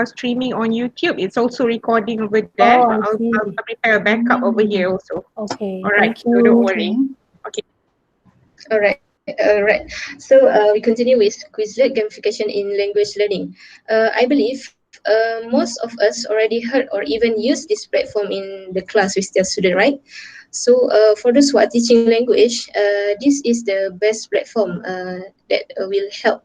streaming on YouTube. It's also recording over there. Oh, I I'll see. prepare a backup over here also. Okay, All right, thank so don't you. worry. Okay. All right. So we continue with Quizlet gamification in language learning. I believe most of us already heard or even use this platform in the class with their student, right? So for those who are teaching language, this is the best platform that will help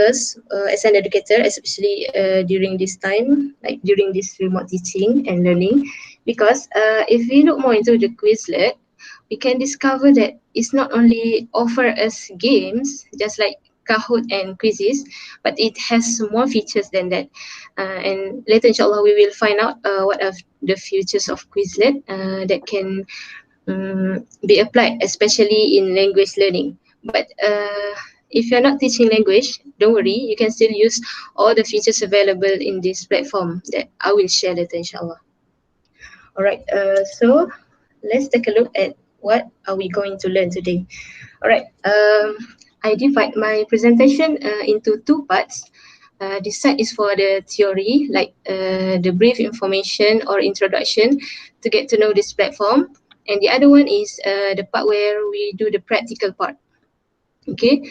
us as an educator, especially during this time, like during this remote teaching and learning. Because if we look more into the Quizlet, we can discover that it's not only offer us games, just like Kahoot and quizzes, but it has more features than that. And later, inshallah, we will find out what are the features of Quizlet that can be applied, especially in language learning. But if you're not teaching language, don't worry, you can still use all the features available in this platform that I will share later, inshallah. All right, so let's take a look at what are we going to learn today. All right, I divide my presentation into two parts. This side is for the theory, like the brief information or introduction to get to know this platform. And the other one is the part where we do the practical part. Okay,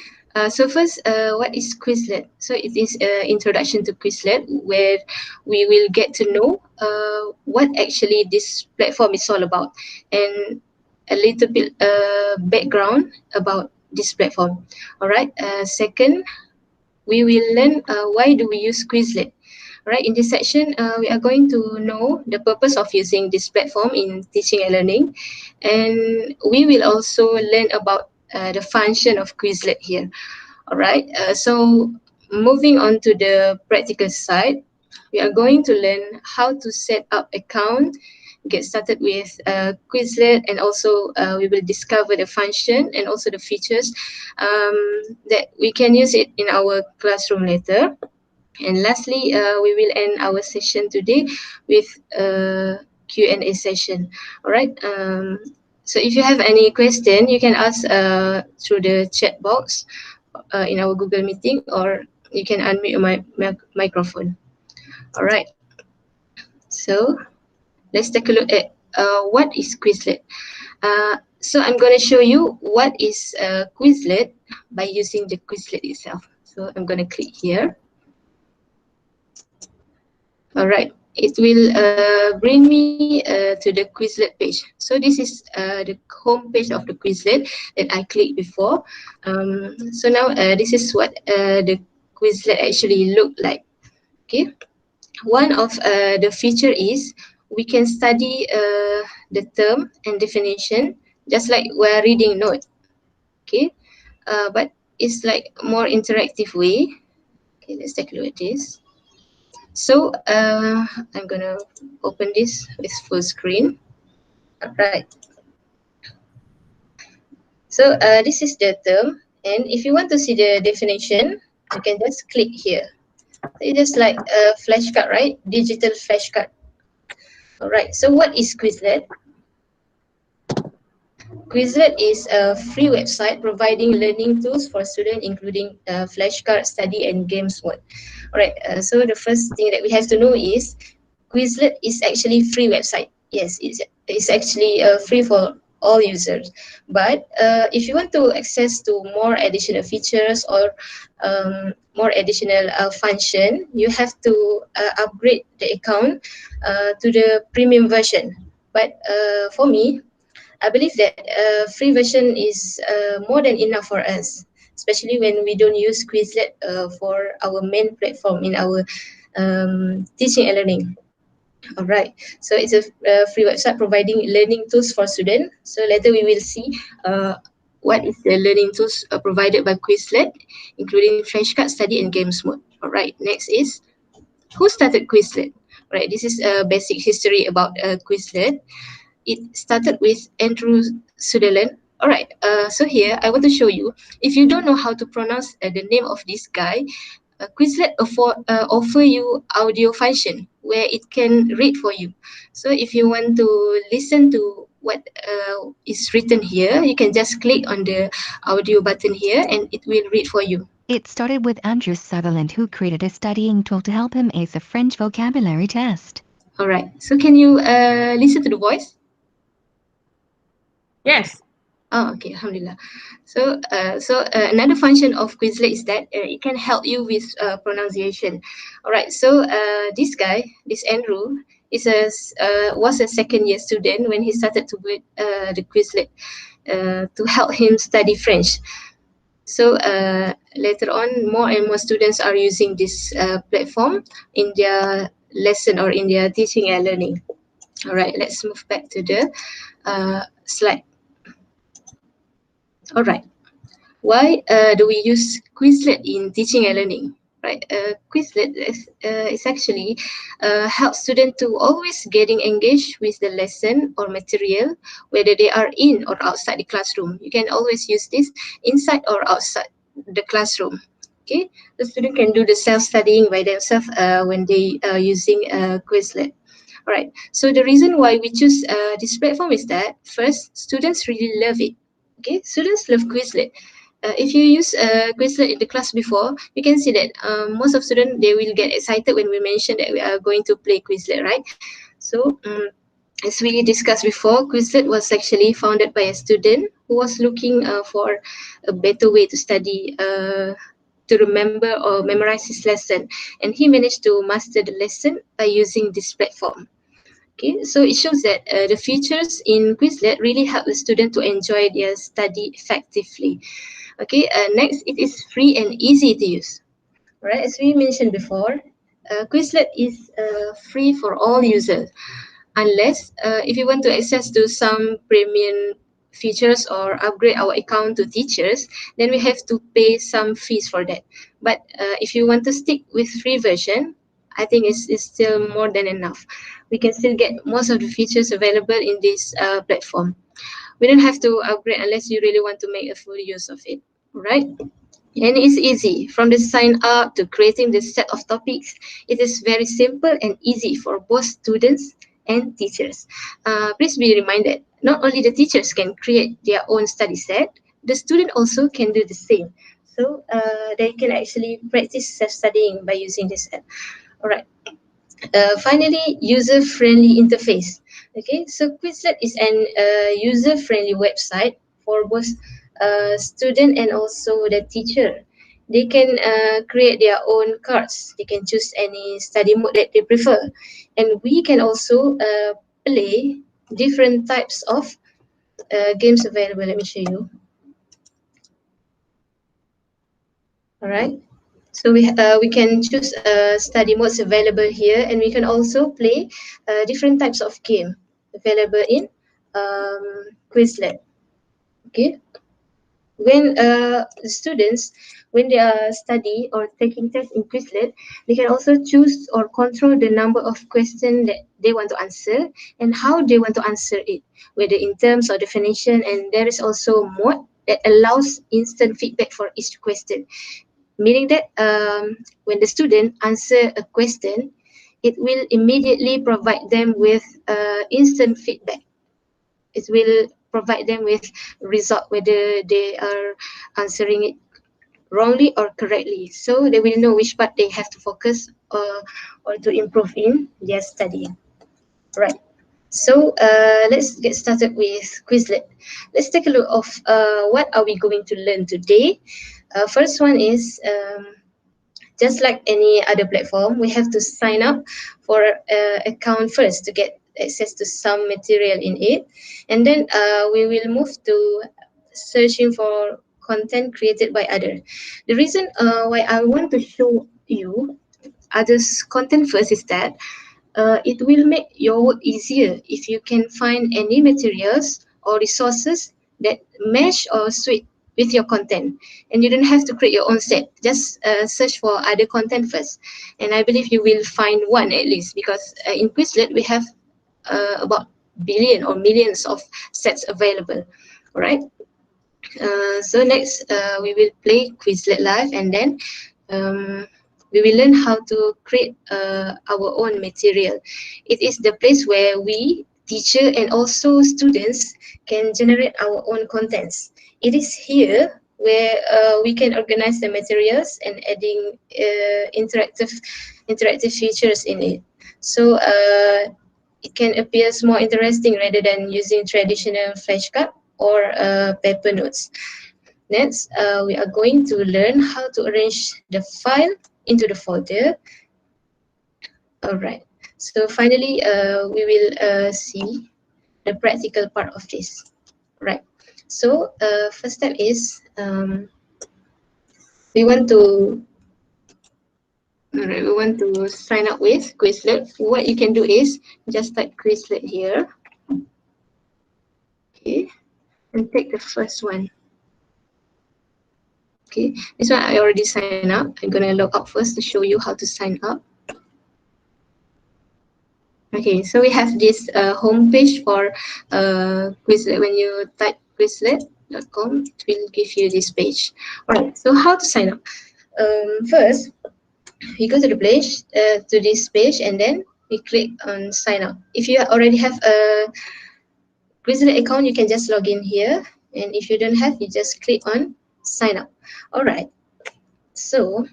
so first, what is Quizlet? So it is an introduction to Quizlet where we will get to know what actually this platform is all about and a little bit background about this platform. All right. Second, we will learn why do we use Quizlet. Right, in this section, we are going to know the purpose of using this platform in teaching and learning, and we will also learn about the function of Quizlet here. All right, so moving on to the practical side, we are going to learn how to set up account, get started with Quizlet, and also we will discover the function and also the features that we can use it in our classroom later. And lastly, we will end our session today with a Q&A session. All right. So if you have any question, you can ask through the chat box in our Google meeting, or you can unmute my microphone. All right. So let's take a look at what is Quizlet. So I'm going to show you what is Quizlet by using the Quizlet itself. So I'm going to click here. All right, it will bring me to the Quizlet page. So this is the home page of the Quizlet that I clicked before. So now this is what the Quizlet actually look like. Okay, one of the feature is we can study the term and definition just like we're reading note. Okay, but it's like more interactive way. Okay, let's take a look at this. So I'm gonna open this with full screen. Right. So this is the term, and if you want to see the definition, you can just click here. It's just like a flashcard, right? Digital flashcard. All right. So what is Quizlet? Quizlet is a free website providing learning tools for students, including flashcard, study, and games mode. All right. So the first thing that we have to know is Quizlet is actually free website. Yes, it's actually free for all users. But if you want to access to more additional features or more additional function, you have to upgrade the account to the premium version. But for me, I believe that free version is more than enough for us, especially when we don't use Quizlet for our main platform in our teaching and learning. All right. So it's a free website providing learning tools for students. So later we will see what is the learning tools provided by Quizlet, including flashcard, study, and games mode. All right. Next is who started Quizlet. All right. This is a basic history about Quizlet. It started with Andrew Sutherland. All right. So here I want to show you. If you don't know how to pronounce the name of this guy, Quizlet offer you audio function where it can read for you. So if you want to listen to what is written here, you can just click on the audio button here and it will read for you. It started with Andrew Sutherland, who created a studying tool to help him ace a French vocabulary test. All right. So can you listen to the voice? Yes. Oh, okay, alhamdulillah. So another function of Quizlet is that it can help you with pronunciation. All right. So this guy, this Andrew, was a second year student when he started to with the Quizlet to help him study French. So later on, more and more students are using this platform in their lesson or in their teaching and learning. All right. Let's move back to the slide. All right. Why do we use Quizlet in teaching and learning? Right, Quizlet is actually helps students to always getting engaged with the lesson or material, whether they are in or outside the classroom. You can always use this inside or outside the classroom. Okay, the student can do the self-studying by themselves when they are using Quizlet. All right. So the reason why we choose this platform is that first, students really love it. Okay, students love Quizlet. If you use Quizlet in the class before, you can see that most of students they will get excited when we mention that we are going to play Quizlet, right? So as we discussed before, Quizlet was actually founded by a student who was looking for a better way to study, to remember or memorize his lesson, and he managed to master the lesson by using this platform. Okay, so it shows that the features in Quizlet really help the student to enjoy their study effectively. Okay, next, it is free and easy to use. Right, as we mentioned before, Quizlet is free for all users, unless if you want to access to some premium features or upgrade our account to teachers, then we have to pay some fees for that. But if you want to stick with free version, I think it's still more than enough. We can still get most of the features available in this platform. We don't have to upgrade unless you really want to make a full use of it, right? And it's easy. From the sign up to creating the set of topics, it is very simple and easy for both students and teachers. Please be reminded, not only the teachers can create their own study set, the student also can do the same. So they can actually practice self-studying by using this app. All right. Finally, user-friendly interface. Okay, so Quizlet is an user-friendly website for both student and also the teacher. They can create their own cards. They can choose any study mode that they prefer, and we can also play different types of games available. Let me show you. All right. So we can choose study modes available here, and we can also play different types of game available in Quizlet. Okay, when students when they are study or taking tests in Quizlet, they can also choose or control the number of questions that they want to answer and how they want to answer it, whether in terms or definition. And there is also mode that allows instant feedback for each question, meaning that when the student answer a question, it will immediately provide them with instant feedback. It will provide them with result whether they are answering it wrongly or correctly, so they will know which part they have to focus or to improve in their studying. Right. So let's get started with Quizlet. Let's take a look of what are we going to learn today. First one is just like any other platform, we have to sign up for an account first to get access to some material in it. And then we will move to searching for content created by others. The reason why I want to show you others' content first is that it will make your work easier if you can find any materials or resources that mesh or suit with your content, and you don't have to create your own set. Just search for other content first, and I believe you will find one at least, because in Quizlet we have about billion or millions of sets available. All right. So next we will play Quizlet live, and then um, we will learn how to create our own material. It is the place where we, teacher and also students, can generate our own contents. It is here where we can organize the materials and adding interactive features in it. So it can appear more interesting rather than using traditional flashcard or paper notes. Next, we are going to learn how to arrange the file into the folder. All right. So finally, we will see the practical part of this. Right. So first step is we want to sign up with Quizlet. What you can do is just type Quizlet here. Okay, and take the first one. Okay, this one I already signed up. I'm gonna log out first to show you how to sign up. Okay, so we have this homepage for Quizlet. When you type quizlet.com, it will give you this page. Alright, so how to sign up? First, we go to the page, to this page, and then we click on sign up. If you already have a Quizlet account, you can just log in here, and if you don't have, you just click on sign up. Alright, so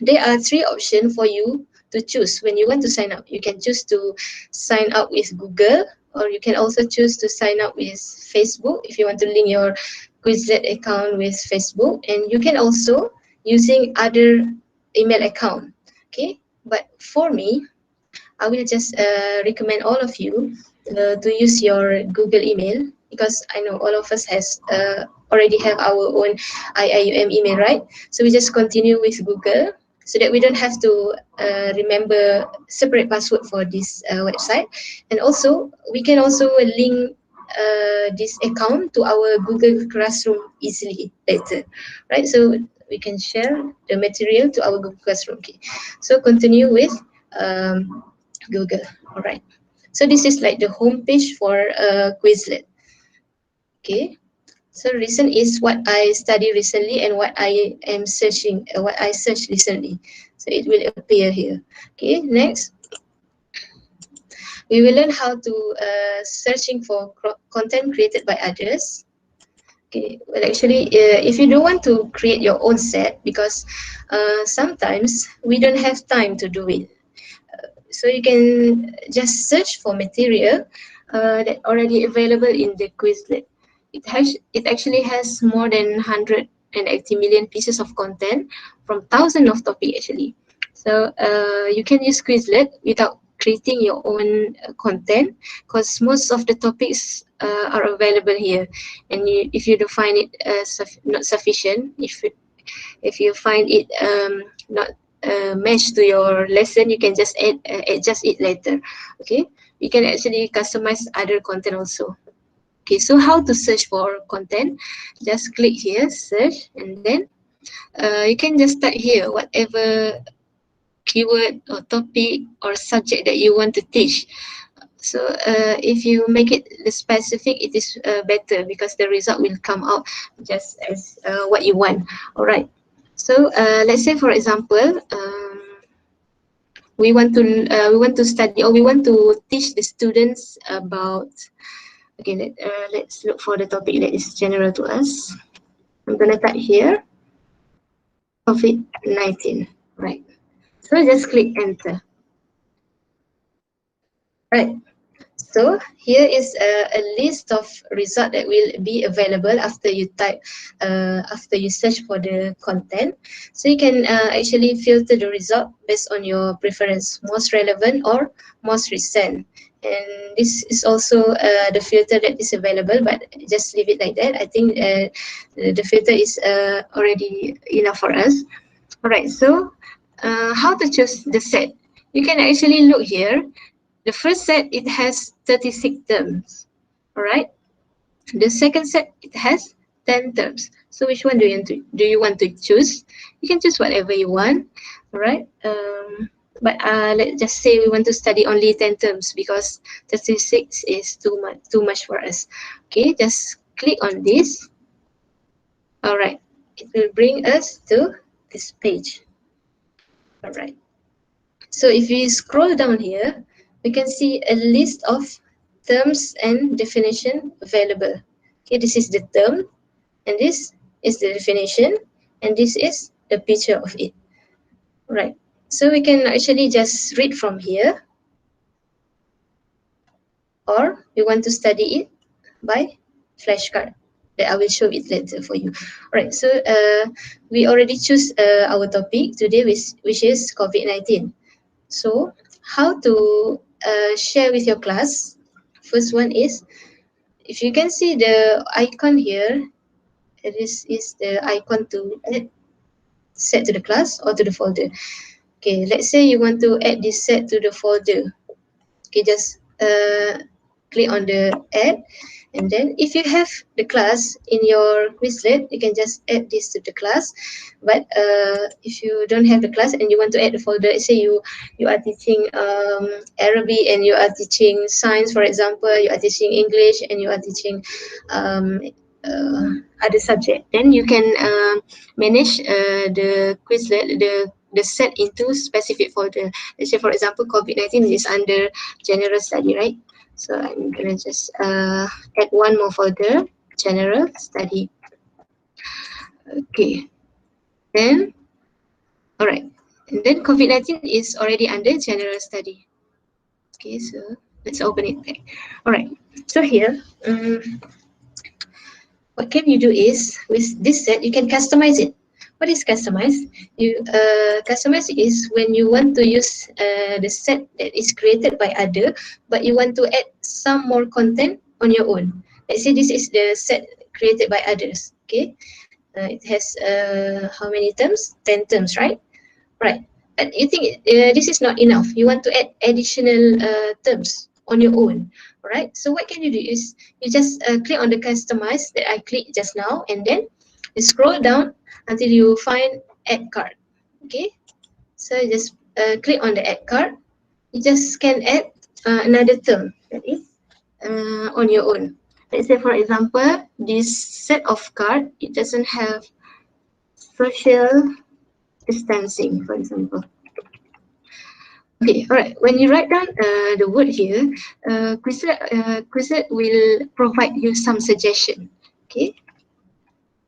there are three options for you to choose when you want to sign up. You can choose to sign up with Google, or you can also choose to sign up with Facebook if you want to link your Quizlet account with Facebook, and you can also using other email account. Okay, but for me, I will just recommend all of you to use your Google email, because I know all of us has already have our own IIUM email, right? So we just continue with Google, so that we don't have to remember separate password for this website. And also, we can also link this account to our Google Classroom easily later, right? So we can share the material to our Google Classroom. Okay, so continue with Google. All right. So this is like the homepage for Quizlet. Okay. So reason is what I studied recently and what I am searching, what I searched recently. So it will appear here. Okay. Next, we will learn how to searching for content created by others. Okay. Well, actually, if you don't want to create your own set, because sometimes we don't have time to do it. So you can just search for material that already available in the Quizlet. It actually has more than 180 million pieces of content from thousands of topics actually. So you can use Quizlet without creating your own content, because most of the topics are available here. And if you don't find it not sufficient, if you find it not match to your lesson, you can just adjust it later. Okay, you can actually customize other content also. Okay, so how to search for content? Just click here, search, and then you can just type here whatever keyword or topic or subject that you want to teach. So if you make it specific, it is better, because the result will come out just as what you want. All right. So let's say, for example, we want to study, or we want to teach the students about. Okay, let's look for the topic that is general to us. I'm gonna type here COVID-19. Right. So just click enter. Right. So here is a list of results that will be available after you type, after you search for the content. So you can actually filter the result based on your preference, most relevant or most recent. And this is also the filter that is available, but just leave it like that. I think the filter is already enough for us. All right, so how to choose the set? You can actually look here. The first set, it has 36 terms, all right? The second set, it has 10 terms. So which one do you want to choose? You can choose whatever you want, all right? But let's just say we want to study only 10 terms, because 36 is too much for us. Okay, just click on this. All right, it will bring us to this page. All right. So if we scroll down here, we can see a list of terms and definition available. Okay, this is the term, and this is the definition, and this is the picture of it. Right. So we can actually just read from here, or we want to study it by flashcard. That I will show it later for you. All right. So we already choose our topic today, which is COVID-19. So how to share with your class? First one is, if you can see the icon here, this is the icon to add set to the class or to the folder. Okay, let's say you want to add this set to the folder. Okay, just click on the add, and then if you have the class in your Quizlet, you can just add this to the class. But if you don't have the class and you want to add the folder, let's say you are teaching Arabic and you are teaching science, for example, you are teaching English and you are teaching um, other subject, then you can manage the Quizlet, the set into specific folder. Let's say, for example, COVID-19 is under general study, right? So I'm gonna just add one more folder, general study. Okay, then all right, and then COVID-19 is already under general study. Okay, so let's open it back. All right, so here, what can you do is with this set you can customize it. What is customize? You customize is when you want to use the set that is created by other, but you want to add some more content on your own. Let's say this is the set created by others. Okay, it has how many terms? 10 terms, right? Right. And you think this is not enough. You want to add additional terms on your own. All right. So what can you do is you just click on the customize that I clicked just now, and then you scroll down until you find add card. Okay. So you just click on the add card. You just can add another term that is on your own. Let's say, for example, this set of card, it doesn't have social distancing, for example. Okay, all right. When you write down the word here, Quizlet will provide you some suggestion. Okay,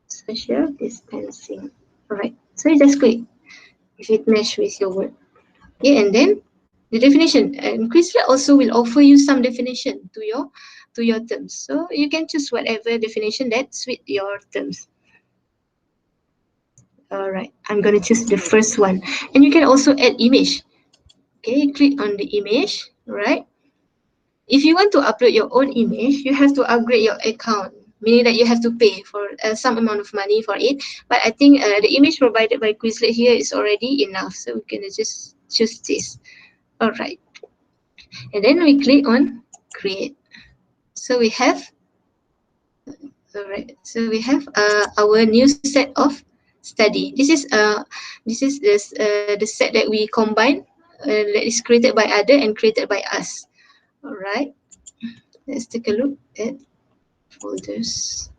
social distancing. All right. So you just click if it matches with your word. Okay, and then the definition. And Quizlet also will offer you some definition to your terms. So you can choose whatever definition that suit your terms. All right. I'm gonna choose the first one, and you can also add image. Okay, click on the image, right? If you want to upload your own image, you have to upgrade your account, meaning that you have to pay for some amount of money for it. But I think the image provided by Quizlet here is already enough, so we can just choose this. All right, and then we click on create. So we have, all right. So we have our new set of study. This is the set that we combine, that is created by other and created by us. All right. Let's take a look at folders.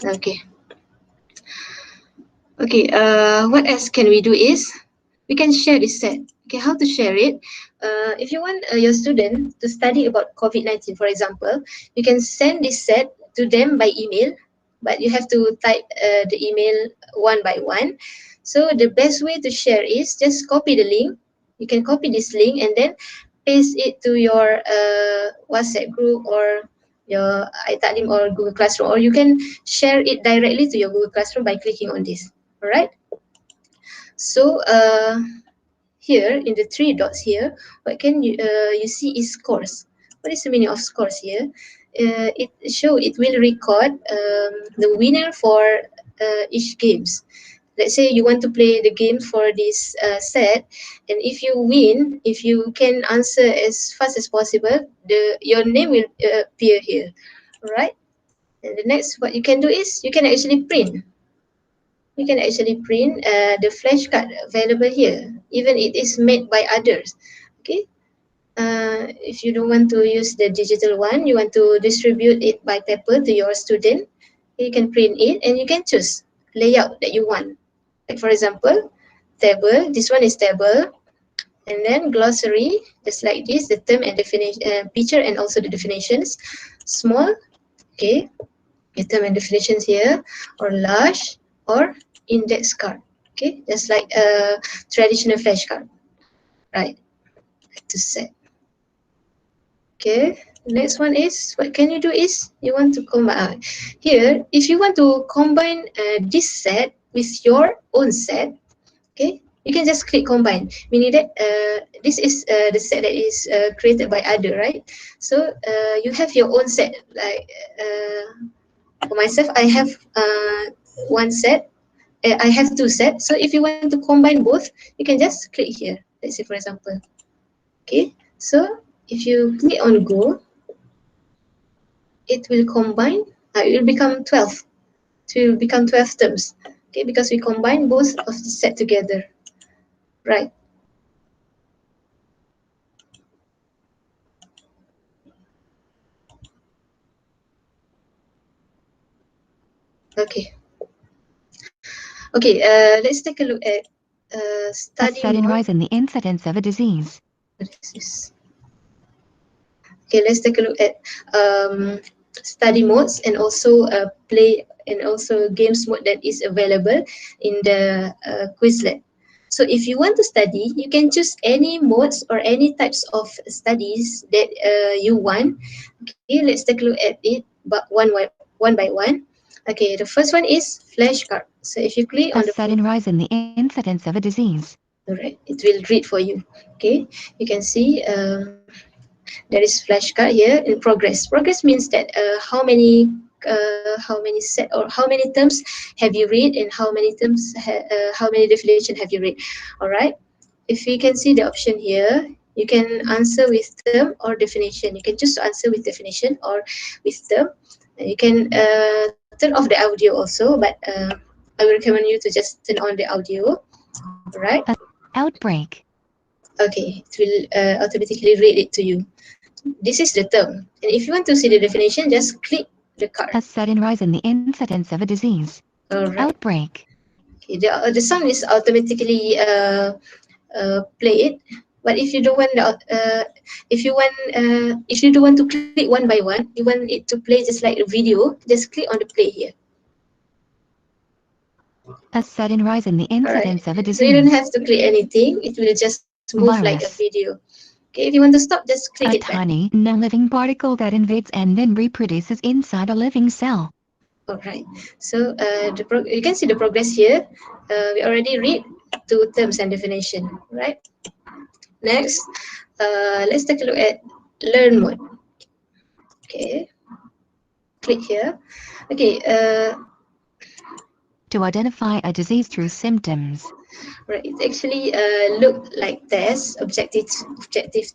Okay. Okay. What else can we do is we can share this set. Okay, how to share it? If you want your student to study about COVID-19, for example, you can send this set to them by email, but you have to type the email one by one. So the best way to share is just copy the link. You can copy this link and then paste it to your WhatsApp group or your iTalim or Google Classroom, or you can share it directly to your Google Classroom by clicking on this. All right. So here in the three dots here, what can you see is scores. What is the meaning of scores here? It will record the winner for each games. Let's say you want to play the game for this set, and if you win, if you can answer as fast as possible, your name will appear here. All right. And the next, what you can do is you can actually print. You can actually print the flashcard available here, even it is made by others. Okay. If you don't want to use the digital one, you want to distribute it by paper to your student, you can print it and you can choose layout that you want. Like for example, table, this one is table, and then glossary, just like this, the term and definition, picture and also the definitions, small, Okay, your term and definitions here, or large or index card. Okay, just like a traditional flashcard, right? To set. Okay, next one is, what can you do is, you want to combine here. If you want to combine this set with your own set, okay, you can just click combine, meaning that this is the set that is created by other, right? So you have your own set. Like for myself, I have one set. I have two sets. So if you want to combine both, you can just click here. Let's say, for example, okay. So if you click on go, it will combine. It will become 12. It will become 12 terms. Okay, because we combine both of the set together, right? Okay. Okay. Let's take a look at A study sudden mode. rise in the incidence of a disease. Okay, let's take a look at study modes and also play and also games mode that is available in the Quizlet. So if you want to study, you can choose any modes or any types of studies that you want. Okay, let's take a look at it, but one by one. Okay, the first one is flashcard. So if you click A on the sudden rise in the incidence of a disease. right, it will read for you. Okay, you can see there is flashcard here in progress. Progress means that how many set or how many terms have you read, and how many terms how many definition have you read. All right, if you can see the option here, you can answer with term or definition. You can choose to answer with definition or with term. You can turn off the audio also, but I will recommend you to just turn on the audio. Right. Outbreak. Okay, it will automatically read it to you. This is the term. And if you want to see the definition, just click the card. A sudden rise in the incidence of a disease. All right. Outbreak. Okay, the sound is automatically play it. But if you don't want if you don't want to click one by one, you want it to play just like a video, just click on the play here. A sudden rise in the All right. incidence of a So you don't disease. have to click anything. It will just move like a Virus. video. Okay, if you want to stop, just click A it back. tiny, non-living particle that invades and then reproduces inside a living cell. All right. So you can see the progress here. We already read two terms and definition, right? Next, let's take a look at learn mode. Okay. Click here. Okay. To identify a disease through symptoms. Right. It actually look like test, objective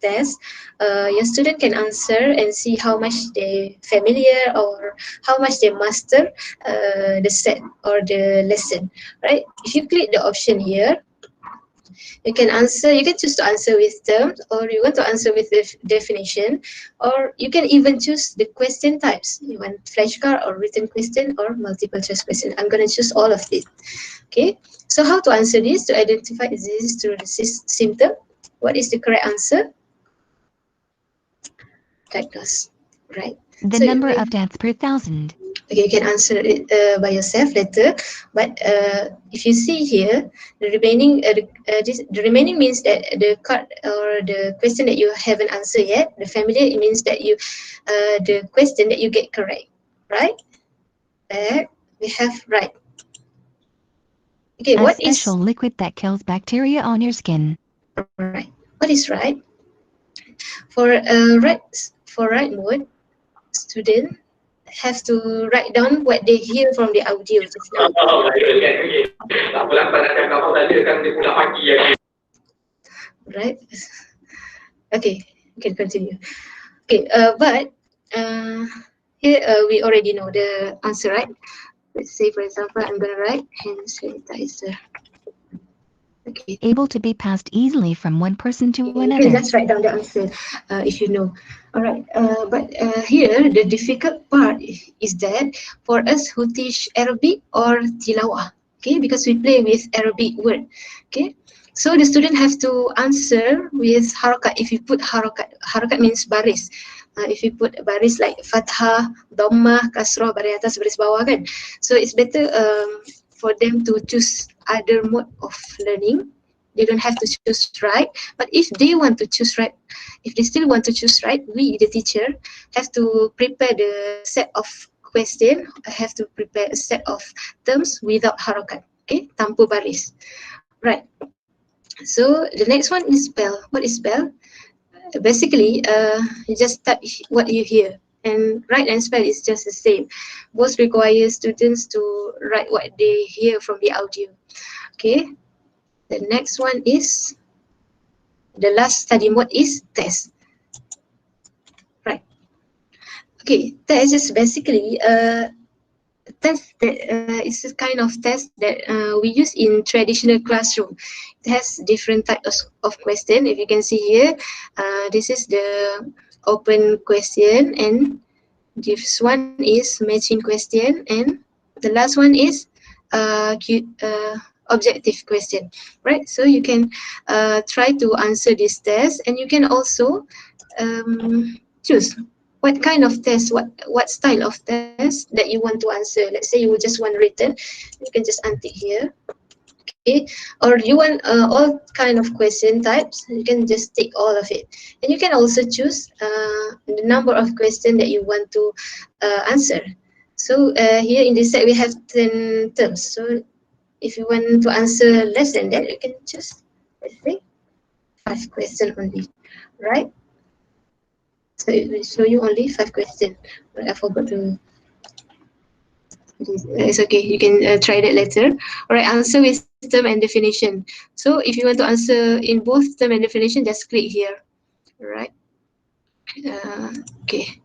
test. Your student can answer and see how much they familiar or how much they master the set or the lesson. Right. If you click the option here, you can answer. You can choose to answer with terms, or you want to answer with the definition, or you can even choose the question types. You want flashcard or written question or multiple choice question. I'm gonna choose all of it. Okay. So how to answer this? To identify disease through the symptom. What is the correct answer? Diagnose. Right. The So number of deaths per thousand. okay, you can answer it by yourself later. But if you see here, the remaining the remaining means that the card or the question that you haven't answered yet. The familiar, it means that you the question that you get correct, right? We have right. Okay, A what special is liquid that kills bacteria on your skin. right? What is right? For right mode, student have to write down what they hear from the audio just now. Right? Okay, you can continue. Okay, but here we already know the answer, right? Let's say, for example, I'm gonna write hand sanitizer. Okay. Able to be passed easily from one person to You can another. just write down the answer if you know. All right. But here the difficult part is that for us who teach Arabic or tilawah, okay, because we play with Arabic word, okay. So the student have to answer with harakat. If you put harakat means baris. if you put baris like fathah, dhammah, kasrah, baris atas, baris bawah kan. So it's better for them to choose other mode of learning. They don't have to choose right, but if they want to choose right, if they still want to choose right, we, the teacher, have to prepare the set of question, have to prepare a set of terms without harakat, okay, tanpa baris. Right. So the next one is spell. What is spell? Basically, you just type what you hear, and write and spell is just the same. Both require students to write what they hear from the audio. Okay. The next one is, the last study mode is test. Right. Okay, test is basically test that is a kind of test that we use in traditional classroom. It has different types of question. If you can see here, this is the open question, and this one is matching question, and the last one is objective question, right? So you can try to answer this test, and you can also choose what kind of test, what style of test that you want to answer. Let's say you just want written, you can just untick here, okay? Or you want all kind of question types, you can just tick all of it. And you can also choose the number of questions that you want to answer. So here in this set we have 10 terms. So if you want to answer less than that, you can choose, let's say, 5 questions only, right? So it will show you only 5 questions. I forgot to. It's okay. You can try that later. All right. Answer with term and definition. So if you want to answer in both term and definition, just click here. All right. Okay.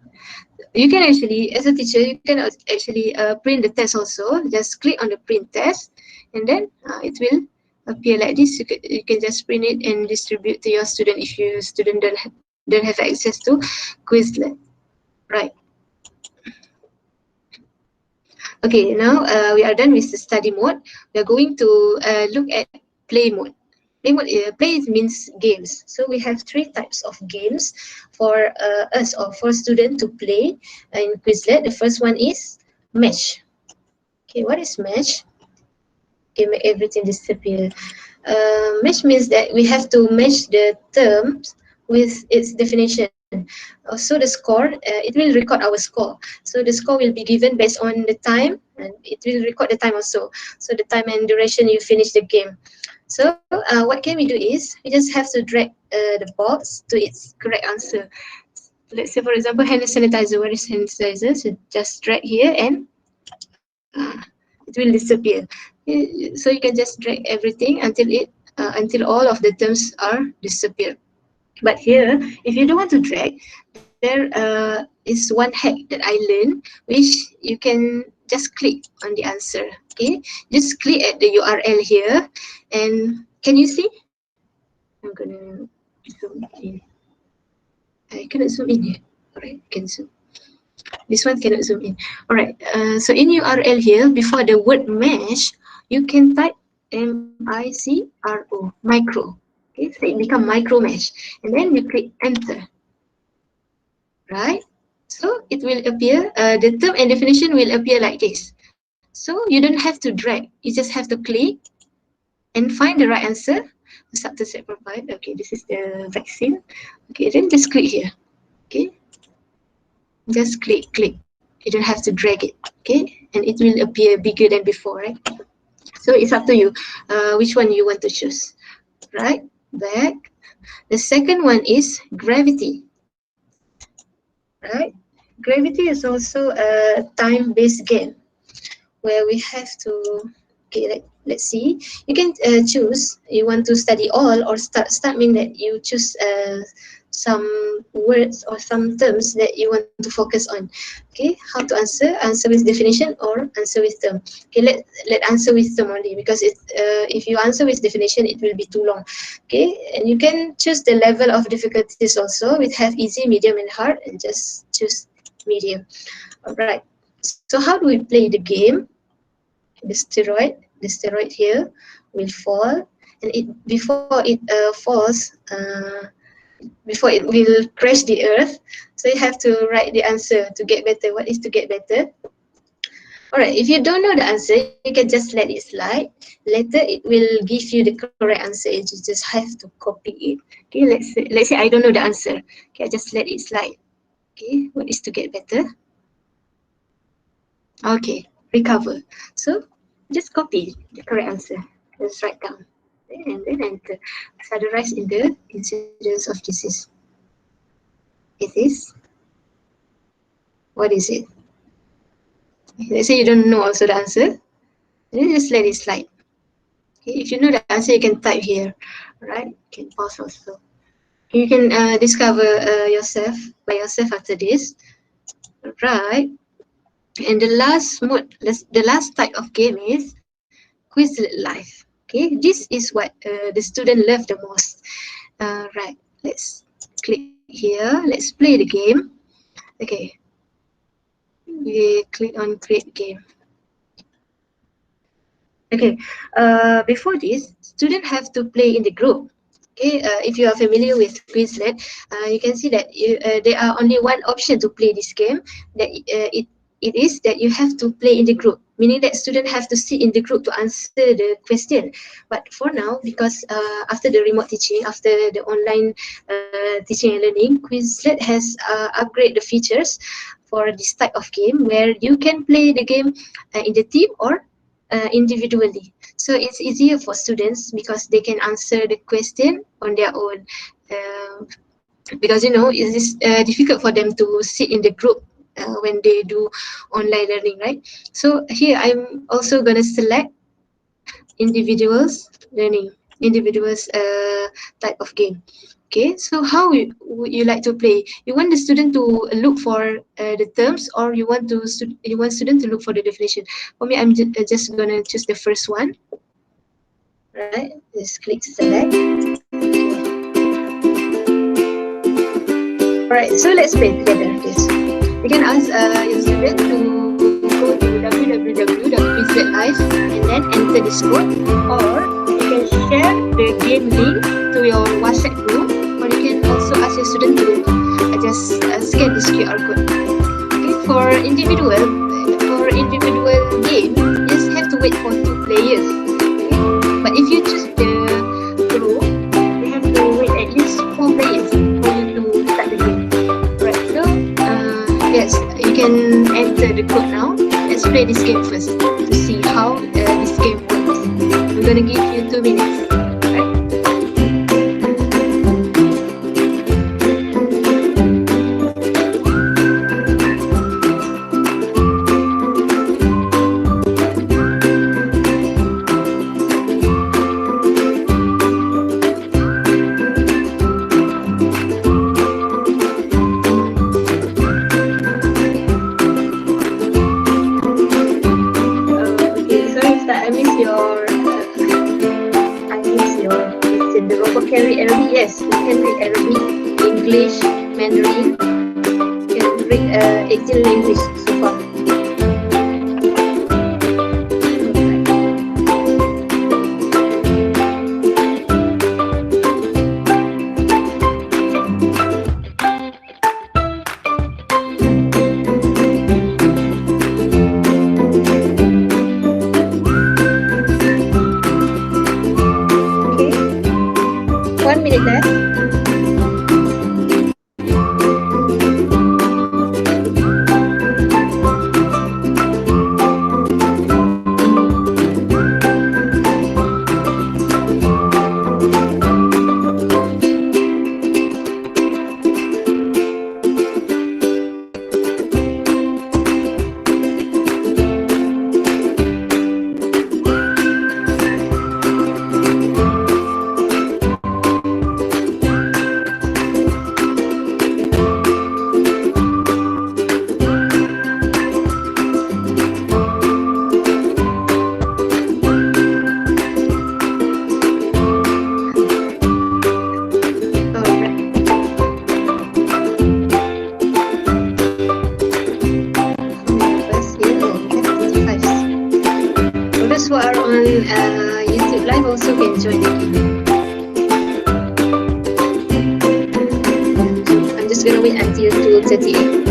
You can actually, as a teacher, you can actually print the test also. Just click on the print test, and then it will appear like this. You can just print it and distribute to your student if your student don't have access to Quizlet. Right. Okay, now we are done with the study mode. We are going to look at play mode. Play means games. So we have 3 types of games for us or for students to play in Quizlet. The first one is match. Okay, what is match? Okay, make everything disappear. Match means that we have to match the terms with its definition. So the score, it will record our score. So the score will be given based on the time, and it will record the time also. So the time and duration you finish the game. So what can we do is, we just have to drag the box to its correct answer. Let's say, for example, hand sanitizer. Where is hand sanitizer? So just drag here, and it will disappear. So you can just drag everything until all of the terms are disappeared. But here, if you don't want to drag, there is one hack that I learned, which you can just click on the answer. Okay, just click at the URL here, and can you see? I'm gonna zoom in. I cannot zoom in here. Alright, can zoom. This one cannot zoom in. Alright, so in URL here, before the word mesh, you can type MICRO, micro. Okay, so it become micro mesh, and then you click enter. Right? So it will appear, the term and definition will appear like this. So you don't have to drag, you just have to click and find the right answer. Start to set provide. Okay, this is the vaccine. Okay, then just click here. Okay, just click. You don't have to drag it. Okay, and it will appear bigger than before, right? So it's up to you which one you want to choose. Right, back. The second one is gravity. Right, gravity is also a time-based game where we have to, okay, let's see, you can choose, you want to study all, or start mean that you choose some words or some terms that you want to focus on. Okay, how to answer with definition or answer with term. Okay, let answer with term only, because if you answer with definition, it will be too long. Okay, and you can choose the level of difficulties also. We have easy, medium, and hard, and just choose medium. All right, so how do we play the game? The steroid here will fall, and before it falls, before it will crash the earth. So you have to write the answer to get better. What is to get better? Alright, if you don't know the answer, you can just let it slide. Later, it will give you the correct answer. You just have to copy it. Okay, let's say I don't know the answer. Okay, I just let it slide. Okay, what is to get better? Okay, recover. So just copy the correct answer. Just write down. And then enter. Summarize in the incidence of disease. It is. What is it? Let's say you don't know also the answer. Then just let it slide. Okay, if you know the answer, you can type here. Right? You can pause also. You can discover yourself by yourself after this. Right. And the last mode, the last type of game is Quizlet Live. Okay, this is what the student love the most. Right, let's click here. Let's play the game. Okay, we click on create game. Okay, before this, students have to play in the group. Okay, if you are familiar with Quizlet, you can see that there are only one option to play this game. That it is that you have to play in the group, meaning that students have to sit in the group to answer the question. But for now, because after the remote teaching, after the online teaching and learning, Quizlet has upgraded the features for this type of game where you can play the game in the team or individually. So it's easier for students because they can answer the question on their own. Because it is difficult for them to sit in the group when they do online learning, right? So here I'm also gonna select individuals learning, individuals type of game. Okay, so how would you like to play? You want the student to look for the terms, or you want student to look for the definition? For me, I'm just gonna choose the first one. Right, just click select. Alright, so let's play together. Yes. You can ask your student to go to www.quizletlive and then enter this code, or you can share the game link to your WhatsApp group, or you can also ask your student to just scan this QR code. Okay, for individual game, you just have to wait for 2 players. Okay? But if you choose the group, you have to wait at least 4 players for you to start the game. Right, so yes, you can enter the code now. Let's play this game first to see how this game works. We're gonna give you 2 minutes. Right? Yes, you can read Arabic, English, Mandarin. You can read 18 languages so far. Okay, 1 minute left. wait until 2:38.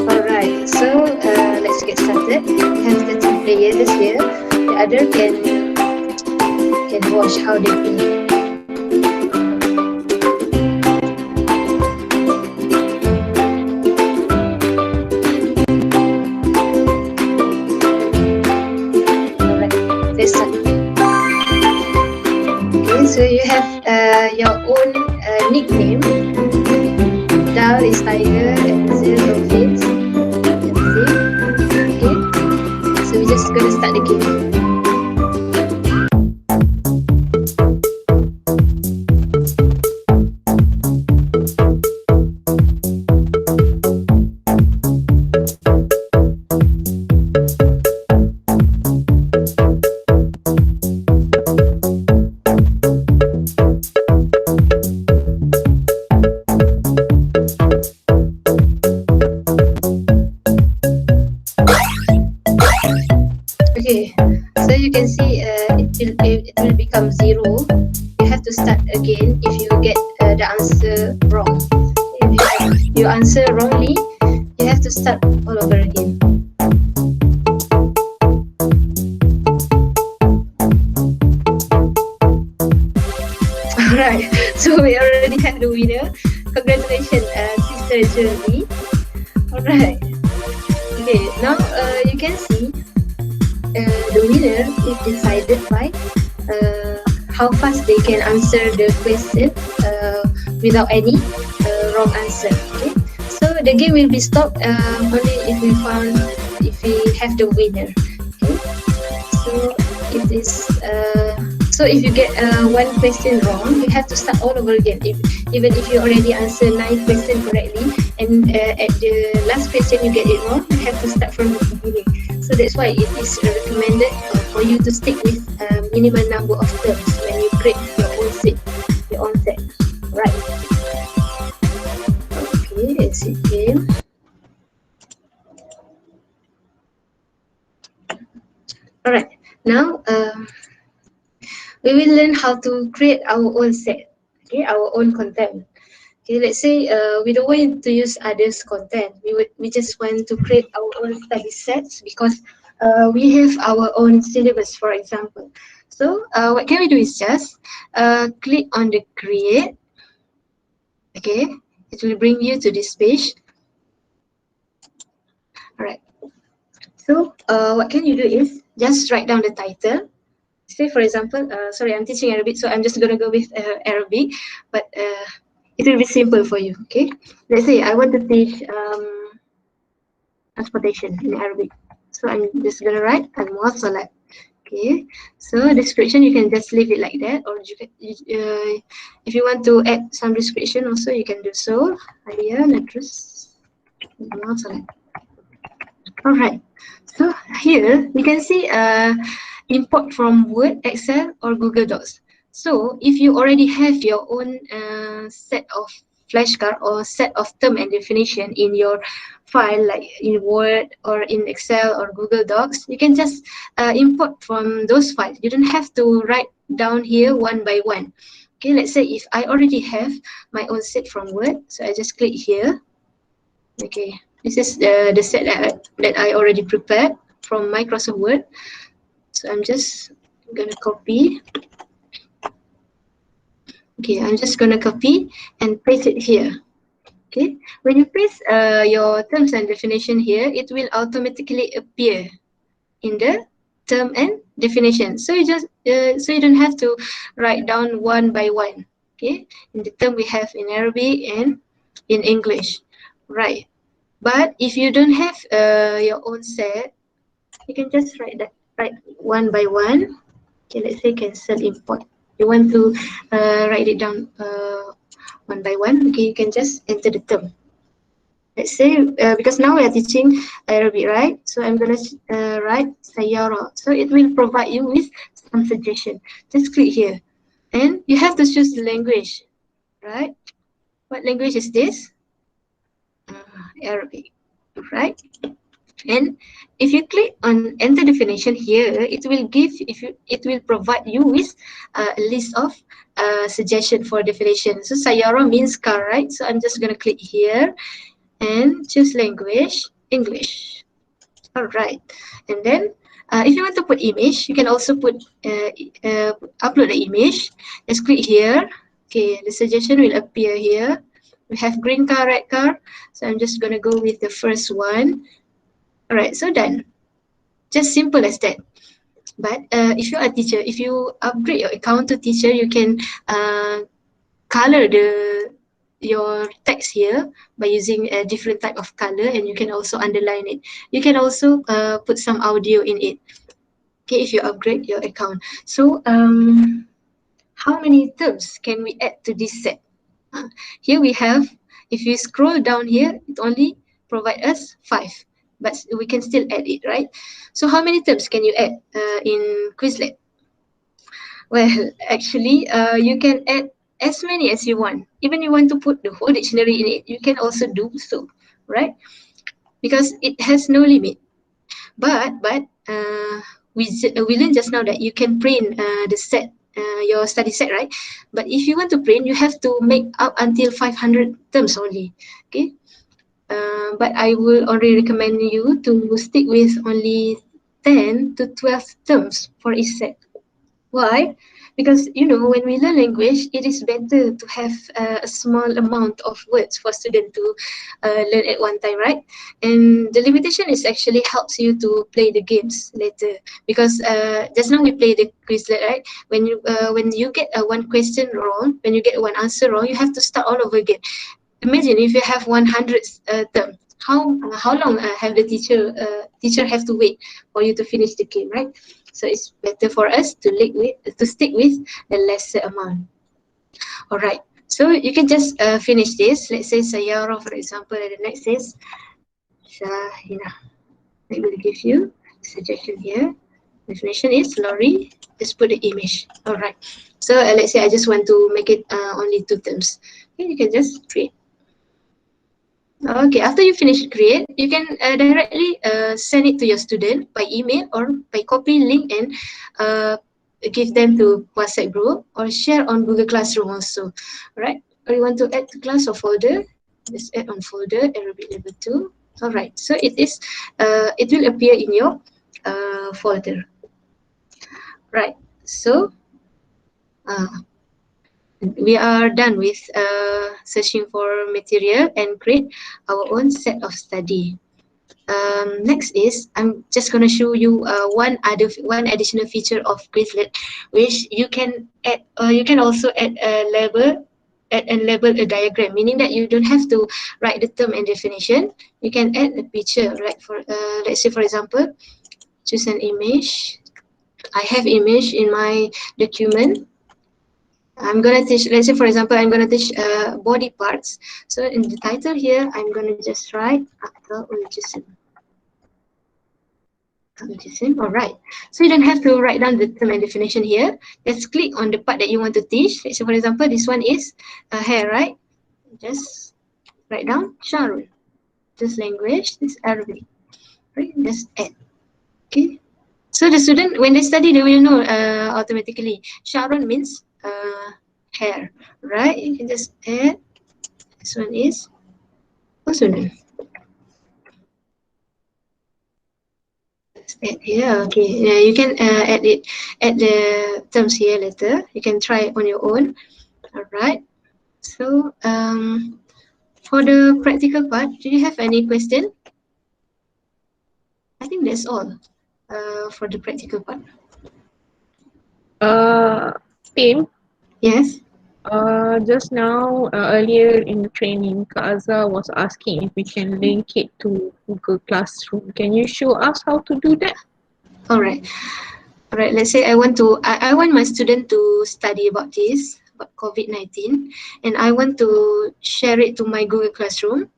Alright, so let's get started. We have the two players here. The other can watch how they play. Alright, let's start. Okay, so you have your own nickname. Dal is tiger and Zil dolphins. Okay, so we're just gonna start the game. Okay, so you can see it will become 0. You have to start again if you get the answer wrong. If you answer wrongly, you have to start all over again. Alright, so we already have the winner. Congratulations, Sister Jolie. Alright, okay, now you can see the winner is decided by how fast they can answer the question without any wrong answer. Okay, so the game will be stopped only if we have the winner. Okay, so it is so if you get one question wrong, you have to start all over again. Even if you already answer 9 questions correctly, and at the last question you get it wrong, you have to start from the beginning. So that's why it is recommended for you to stick with minimum number of terms when you create your own set. Right. Okay, exit game. Alright, now we will learn how to create our own set. Okay, our own content. Okay, let's say we don't want to use others' content. We just want to create our own study sets because we have our own syllabus, for example. So what can we do is just click on the create. Okay, it will bring you to this page. Alright. So what can you do is just write down the title. Say for example, sorry, I'm teaching Arabic, so I'm just gonna go with Arabic, but it will be simple for you. Okay, let's say I want to teach transportation in Arabic, so I'm just gonna write al-muwasalat. Okay, so description you can just leave it like that, or you can, if you want to add some description also you can do so. Alia Nadrus al-muwasalat. All right, so here you can see import from Word, Excel, or Google Docs. So if you already have your own set of flashcard or set of term and definition in your file, like in Word or in Excel or Google Docs, you can just import from those files. You don't have to write down here one by one. Okay, let's say if I already have my own set from Word, so I just click here. Okay, this is the set that I already prepared from Microsoft Word. So I'm just gonna copy. Okay, I'm just gonna copy and paste it here. Okay, when you paste your terms and definition here, it will automatically appear in the term and definition. So you just so you don't have to write down one by one. Okay, in the term we have in Arabic and in English, right? But if you don't have your own set, you can just write one by one. Okay, let's say cancel import. You want to write it down one by one. Okay, you can just enter the term. Let's say because now we are teaching Arabic, right? So I'm gonna write Sayyara. So it will provide you with some suggestion. Just click here. And you have to choose the language, right? What language is this? Arabic, right? And if you click on enter definition here, it will give it will provide you with a list of suggestion for definition. So sayara means car, right? So I'm just gonna click here and choose language English. All right, and then if you want to put image, you can also put upload the image. Just click here. Okay, the suggestion will appear here. We have green car, red car. So I'm just gonna go with the first one. All right, so done. Just simple as that. But if you are a teacher, if you upgrade your account to teacher, you can color your text here by using a different type of color, and you can also underline it. You can also put some audio in it. Okay, if you upgrade your account. So how many terms can we add to this set? Here we have, if you scroll down here, it only provide us 5, but we can still add it, right? So how many terms can you add in Quizlet? Well, actually, you can add as many as you want. Even you want to put the whole dictionary in it, you can also do so, right? Because it has no limit. But we learned just now that you can print the set, your study set, right? But if you want to print, you have to make up until 500 terms only. Okay. But I will already recommend you to stick with only 10 to 12 terms for each set. Why? Because when we learn language, it is better to have a small amount of words for student to learn at one time, right? And the limitation is actually helps you to play the games later, because just now we play the Quizlet, right? When you get one question wrong, when you get one answer wrong, you have to start all over again. Imagine if you have 100 term. How long have the teacher have to wait for you to finish the game, right? So it's better for us to stick with the lesser amount. All right. So you can just finish this. Let's say Sayara, for example, and the next is Shahina. I will give you suggestion here. Definition is lorry. Just put the image. All right. So let's say I just want to make it only 2 terms. Okay, you can just create. Okay, after you finish create, you can directly send it to your student by email or by copy link and give them to WhatsApp group or share on Google Classroom also, right? Or you want to add to class or folder, just add on folder, Arabic level 2. All right, so it will appear in your folder, right? So we are done with searching for material and create our own set of study. Next is I'm just going to show you one additional feature of Quizlet, which you can add. You can also add a label. Add and label a diagram, meaning that you don't have to write the term and definition. You can add a picture, like for let's say for example, choose an image. I have image in my document. I'm gonna teach, let's say for example, I'm gonna teach body parts. So in the title here, I'm gonna just write collocation. All right. So you don't have to write down the term and definition here. Just click on the part that you want to teach. Let's say for example, this one is hair, right? Just write down Sharon. This language, this Arabic. Right? Just add. Okay. So the student, when they study, they will know automatically. Sharon means hair, right? You can just add. This one is student. Add here, okay. Yeah, you can add the terms here later. You can try it on your own. All right. So for the practical part, do you have any question? I think that's all for the practical part. Tim, Yes. just now earlier in the training, Kak Azhar was asking if we can link it to Google Classroom. Can you show us how to do that? All right. All right. Let's say I want my student to study about this, about COVID-19, and I want to share it to my Google Classroom.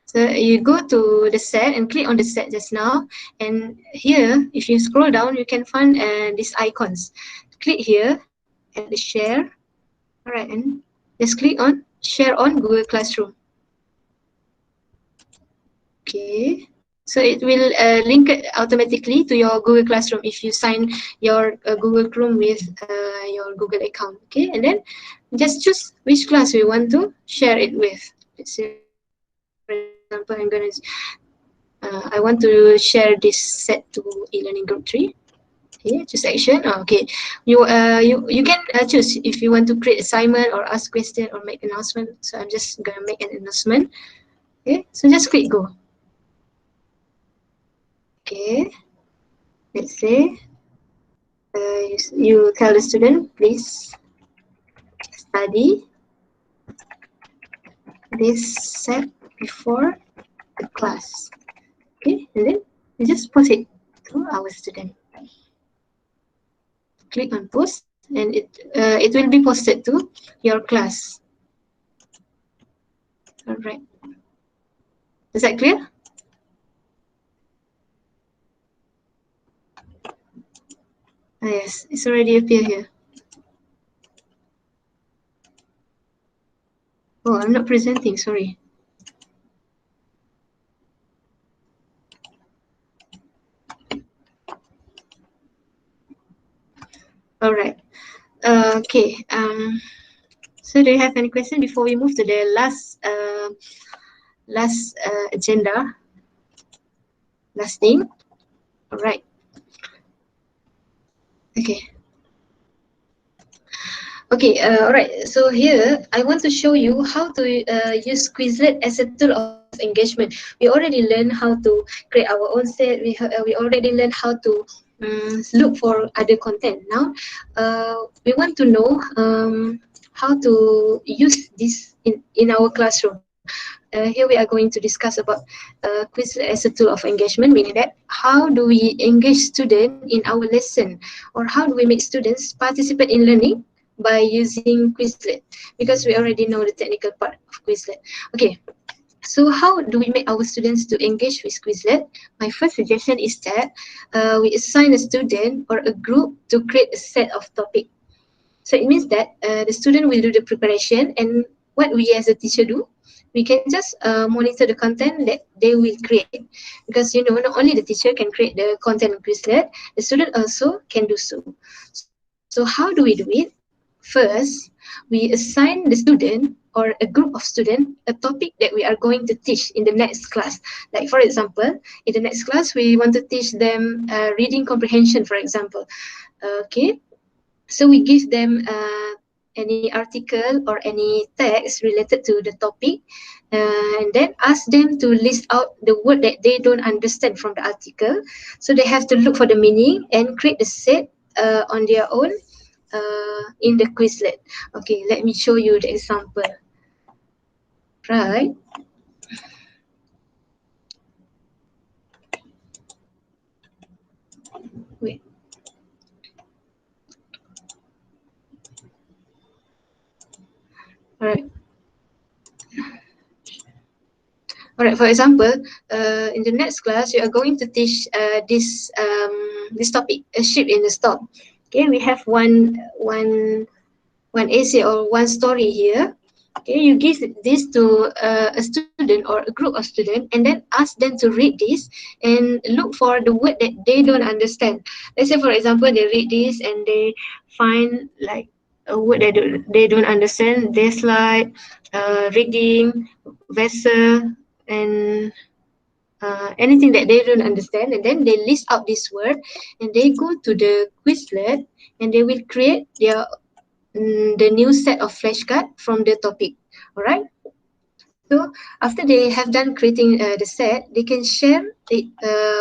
So you go to the set and click on the set just now, and here, if you scroll down, you can find these icons. Click here at the share. All right, and just click on share on Google Classroom. Okay, so it will link it automatically to your Google Classroom if you sign your Google Chrome with your Google account. Okay, and then just choose which class we want to share it with. Let's say, for example, I want to share this set to e-learning group 3. Okay, choose action. Okay, you can choose if you want to create assignment or ask question or make announcement. So I'm just gonna make an announcement. Okay, so just click go. Okay, let's say you tell the student, please study this set before the class. Okay, and then you just post it to our student. Click on post, and it will be posted to your class. All right. Is that clear? Yes, it's already appear here. Oh, I'm not presenting, sorry. All right. Okay. So do you have any question before we move to the last agenda? Last thing. All right. Okay. Okay. All right. So here I want to show you how to use Quizlet as a tool of engagement. We already learned how to create our own set. We already learned how to look for other content. Now, we want to know how to use this in our classroom. Here we are going to discuss about Quizlet as a tool of engagement, meaning that how do we engage students in our lesson, or how do we make students participate in learning by using Quizlet, because we already know the technical part of Quizlet. Okay, so how do we make our students to engage with Quizlet? My first suggestion is that we assign a student or a group to create a set of topic. So it means that the student will do the preparation, and what we as a teacher do, we can just monitor the content that they will create. Because not only the teacher can create the content in Quizlet, the student also can do so. So how do we do it? First, we assign the student or a group of students a topic that we are going to teach in the next class. Like for example, in the next class, we want to teach them reading comprehension, for example. Okay, so we give them any article or any text related to the topic, and then ask them to list out the word that they don't understand from the article. So they have to look for the meaning and create the set on their own in the Quizlet. Okay, let me show you the example. Right. Wait. All right. All right. For example, in the next class, we are going to teach this topic, a ship in the storm. Okay, we have one essay or one story here. Okay, you give this to a student or a group of students, and then ask them to read this and look for the word that they don't understand. Let's say, for example, they read this and they find like a word that they don't understand. There's like reading, vessel, and anything that they don't understand, and then they list out this word, and they go to the Quizlet, and they will create the new set of flashcard from the topic. All right. So after they have done creating the set, they can share it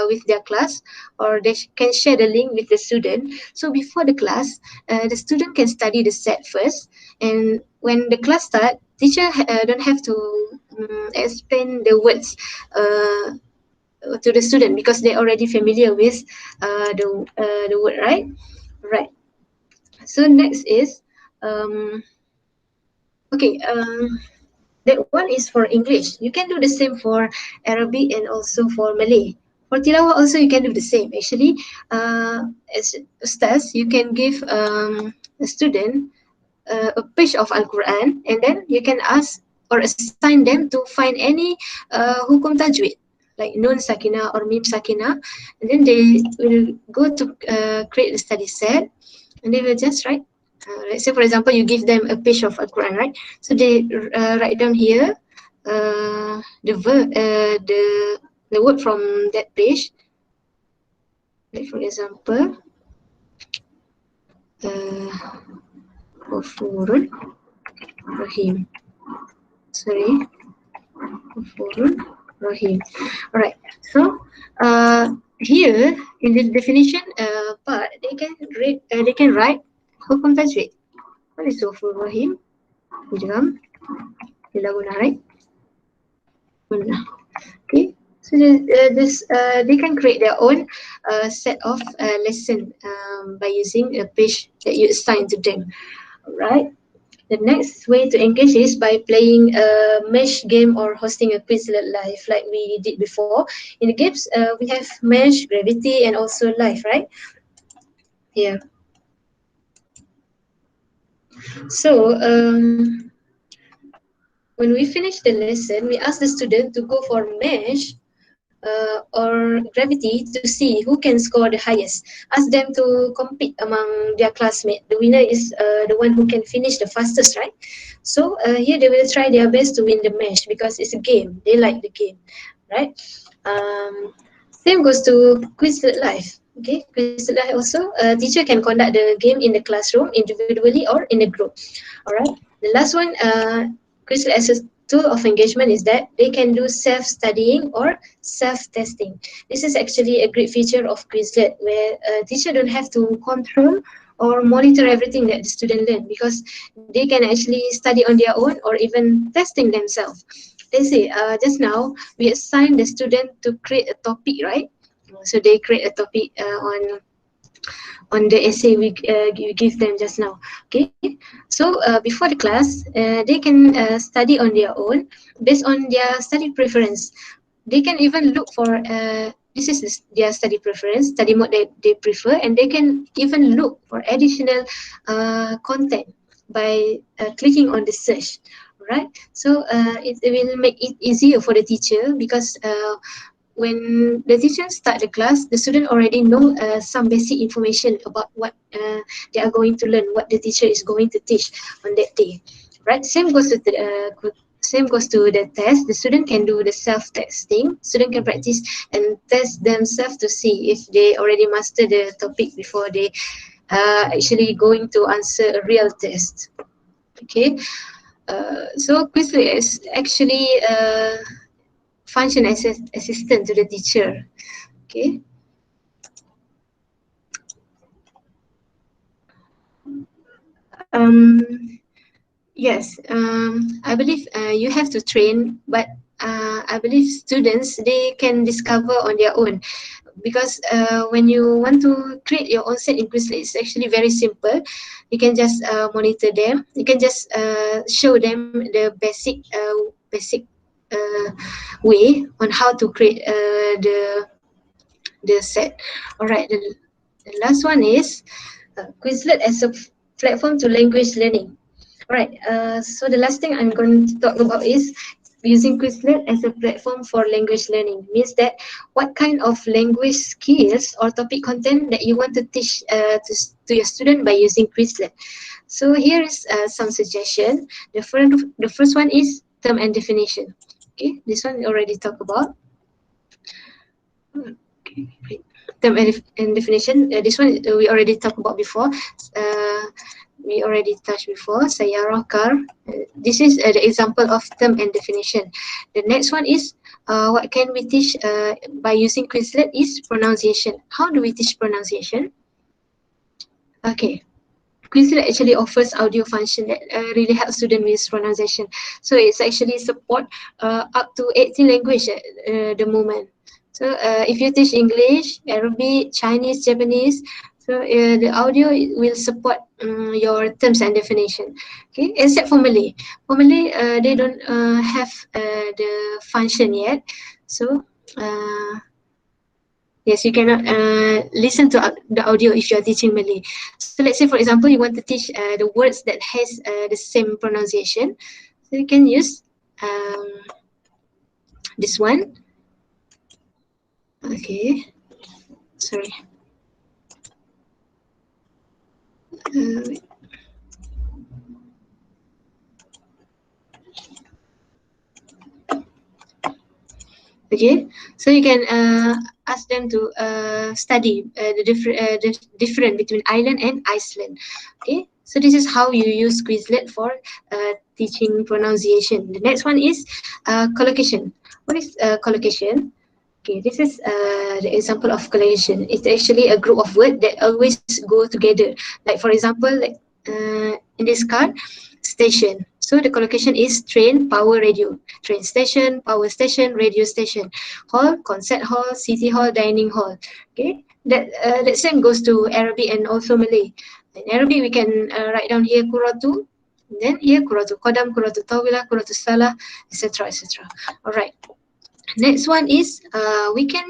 with their class, or they can share the link with the student. So before the class, the student can study the set first, and when the class start, teacher don't have to explain the words to the student, because they're already familiar with the word, right? Right. So next is okay. That one is for English. You can do the same for Arabic and also for Malay. For tilawah also you can do the same. Actually, as ustaz, you can give a student a page of Al-Quran, and then you can ask or assign them to find any hukum tajwid like nun sakinah or mim sakinah, and then they will go to create the study set, and they will just write. Let's say, for example, you give them a page of Al-Quran, right? So they write down here the word from that page. Like for example, Ghafurun Rahim. Sorry, Ghafurun Rahim. Alright. So here in the definition part, they can read. They can write hukum tajwid. What is Ghafurun Rahim? Idgham. Bila guna, right? Guna. Okay. So they can create their own set of lesson by using a page that you assign to them. Right. The next way to engage is by playing a mesh game or hosting a Quizlet live like we did before. In the games, we have mesh, gravity, and also live, right? Yeah. So when we finish the lesson, we ask the student to go for mesh or gravity to see who can score the highest. Ask them to compete among their classmates. The winner is the one who can finish the fastest, right? So here they will try their best to win the match because it's a game. They like the game, right? Same goes to Quizlet Live. Okay, Quizlet Live also, a teacher can conduct the game in the classroom individually or in a group. All right. The last one, Quizlet as a tool of engagement is that they can do self-studying or self-testing. This is actually a great feature of Quizlet where a teacher don't have to control or monitor everything that the student learn because they can actually study on their own or even testing themselves. Let's say just now we assign the student to create a topic, right? So they create a topic on the essay we give them just now. Okay, so before the class, they can study on their own based on their study preference. They can even look for their study preference, study mode that they prefer, and they can even look for additional content by clicking on the search. Right, so it will make it easier for the teacher because when the teacher start the class, the student already know some basic information about what they are going to learn, what the teacher is going to teach on that day. Right, same goes to the test. The student can do the self-testing. Student can practice and test themselves to see if they already master the topic before they actually going to answer a real test. Okay, so Quizlet is actually function as an assistant to the teacher. Okay. Yes, I believe you have to train, but I believe students, they can discover on their own because when you want to create your own set in Quizlet, it's actually very simple. You can just monitor them. You can just show them the basic way on how to create the set. All right, the last one is Quizlet as a platform to language learning. All right, so the last thing I'm going to talk about is using Quizlet as a platform for language learning. Means that what kind of language skills or topic content that you want to teach to your student by using Quizlet. So here is some suggestion. The first one is term and definition. Okay, this one we already talked about. Okay, great. Term and definition. This one we already talked about before. We already touched before. Sayyarah, car. This is the example of term and definition. The next one is what can we teach by using Quizlet is pronunciation. How do we teach pronunciation? Okay. Quizlet actually offers audio function that really helps students with pronunciation. So it's actually support up to 18 language at the moment. So if you teach English, Arabic, Chinese, Japanese, so the audio will support your terms and definition. Okay, except for Malay. For Malay, they don't have the function yet. So Yes, you cannot listen to the audio if you are teaching Malay. So let's say, for example, you want to teach the words that has the same pronunciation. So you can use this one. Okay, sorry. Uh, okay, so you can ask them to study the difference between island and Iceland. Okay, so this is how you use Quizlet for teaching pronunciation. The next one is collocation. What is collocation? Okay, this is the example of collocation. It's actually a group of words that always go together. Like for example, like in this card, station. So the collocation is train, power, radio. Train station, power station, radio station. Hall, concert hall, city hall, dining hall. Okay, that same goes to Arabic and also Malay. In Arabic, we can write down here kuratu, then here kuratu kodam, kuratu tawila, kuratu salah, etc. etc. All right. Next one is we can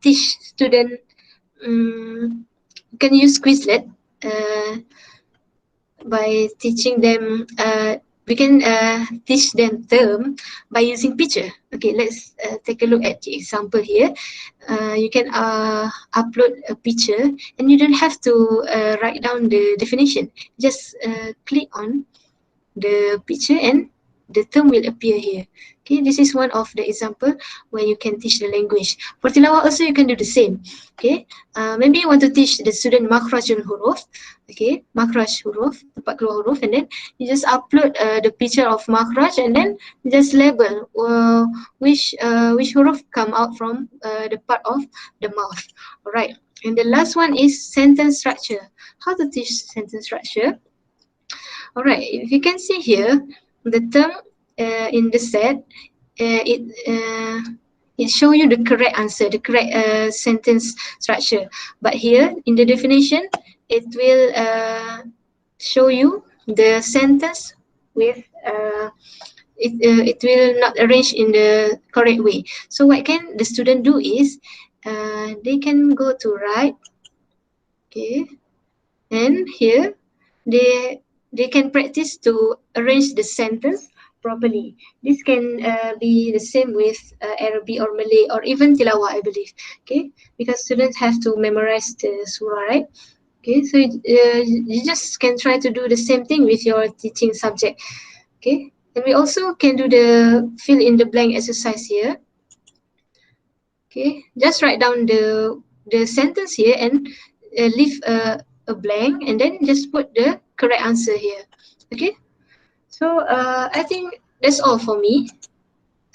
teach student. Can use Quizlet by teaching them. We can teach them term by using picture. Okay, let's take a look at the example here. You can upload a picture and you don't have to write down the definition. Just click on the picture and the term will appear here. Okay, this is one of the example where you can teach the language. For tilawah also you can do the same. Okay, maybe you want to teach the student makhrajul huruf. Okay, makhraj huruf, tempat keluar huruf, and then you just upload the picture of makhraj and then just label which huruf come out from the part of the mouth. Alright, and the last one is sentence structure. How to teach sentence structure? All right, if you can see here, the term in the set, it show you the correct answer, the correct sentence structure. But here in the definition, it will show you the sentence with it will not arrange in the correct way. So what can the student do is they can go to right, okay, and here they can practice to arrange the sentence properly. This can be the same with Arabic or Malay or even Tilawah, I believe. Okay, because students have to memorize the surah, right? Okay, so you just can try to do the same thing with your teaching subject. Okay, and we also can do the fill in the blank exercise here. Okay, just write down the sentence here and leave a blank and then just put the correct answer here. Okay, so I think that's all for me.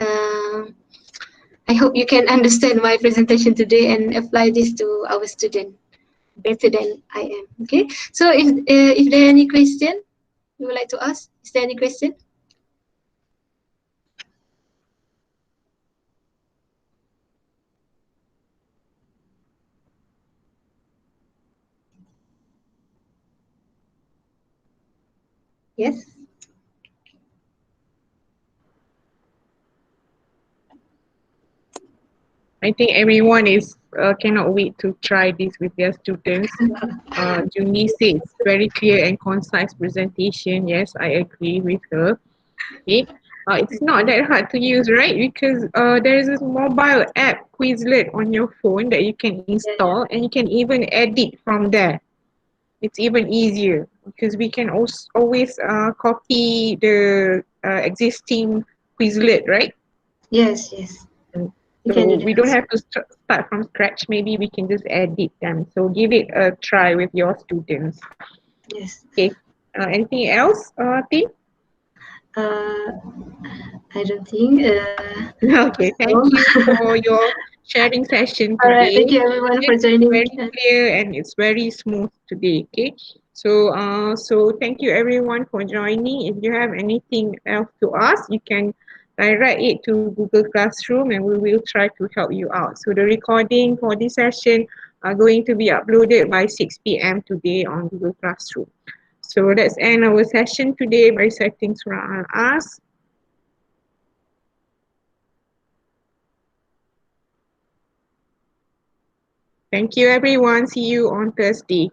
I hope you can understand my presentation today and apply this to our student better than I am. Okay, so if there are any question you would like to ask, is there any question? Yes. I think everyone is cannot wait to try this with their students. Juni says very clear and concise presentation. Yes, I agree with her. Okay. It's not that hard to use, right? Because there is this mobile app Quizlet on your phone that you can install and you can even edit from there. It's even easier because we can also always copy the existing Quizlet, right? Yes, yes. Mm. You can So do we don't that. have to start from scratch. Maybe we can just edit them. So give it a try with your students. Yes. Okay. Anything else, T? Uh, I don't think. Okay. Thank So. you for your sharing session All right. today. Thank you, everyone, for It's joining. very clear and it's very smooth today. Okay. So thank you everyone for joining. If you have anything else to ask, you can direct it to Google Classroom and we will try to help you out. So the recording for this session are going to be uploaded by 6 p.m. today on Google Classroom. So let's end our session today by reciting Surah Al-As. Thank you everyone. See you on Thursday.